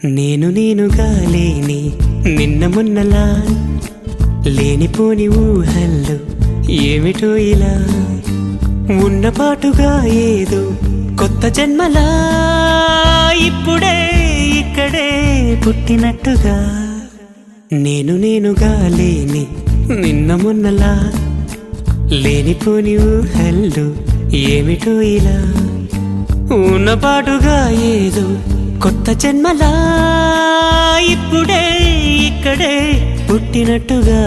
నేనుగా లేని నిన్న మొన్నలా లేనిపోని ఊహల్లో ఏమిటో ఇలా ఉన్నపాటుగా ఏదో కొత్త జన్మలా ఇప్పుడే ఇక్కడే పుట్టినట్టుగా నేనుగా లేని నిన్న మొన్నలా లేనిపోని ఊహల్లో ఏమిటో ఇలా ఉన్నపాటుగా ఏదో కొత్త జన్మలా ఇప్పుడే ఇక్కడే పుట్టినట్టుగా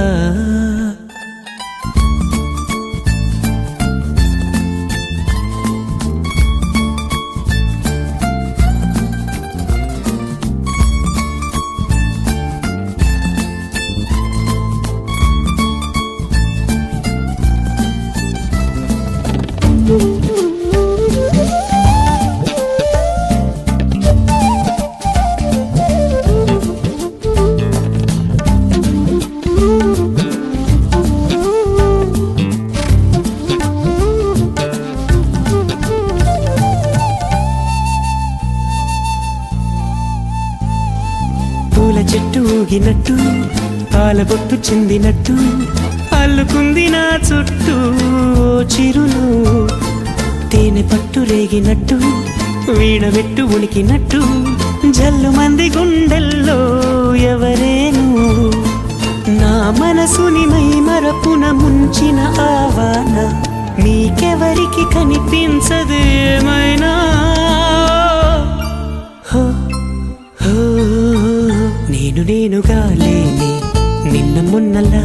పూల చెట్టు ఊగినట్టు పాలబొట్టు చెందినట్టు అల్లుకుంది నా చుట్టూ చిరులు తేనె పట్టు రేగినట్టు వీణబెట్టు ఉనికినట్టు జల్లు మంది గుండెల్లో ఎవరేను నా మనసుని మై మరపున ముంచిన ఆవాన నీకెవరికి కనిపించదు ఏమైనా నేనుగా లేని నిన్న మొన్నలా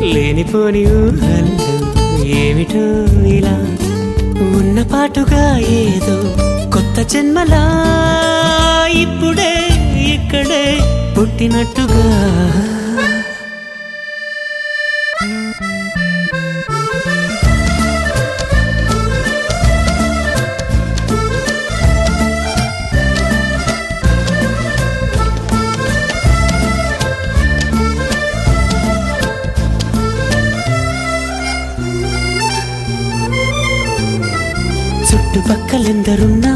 లేనిపోని ఊహల్లో ఏమిటో ఇలా ఉన్నపాటుగా ఏదో కొత్త జన్మలా ఇప్పుడే ఇక్కడే పుట్టినట్టుగా చుట్టుపక్కలెందరున్నా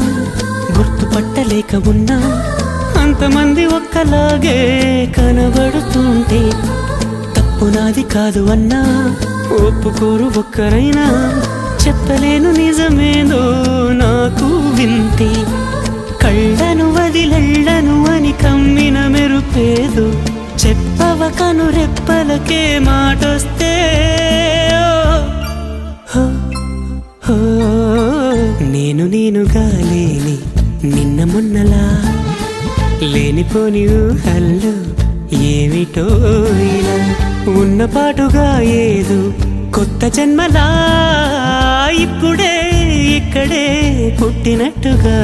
గుర్తుపట్టలేక ఉన్నా అంతమంది ఒక్కలాగే కనబడుతుంటే తప్పు నాది కాదు అన్నా ఒప్పుకోరు ఒక్కరైనా చెప్పలేను నిజమేదో నాకు వింతే కళ్ళను వదిలెళ్ళను అని కమ్మిన మెరుపేదో చెప్పవ కను రెప్పలకే మాటొస్తే నేనుగా లేని నిన్న మొన్నలా లేనిపోని ఊహల్లో ఏమిటో ఇలా ఉన్నపాటుగా ఏదో కొత్త జన్మలా ఇప్పుడే ఇక్కడే పుట్టినట్టుగా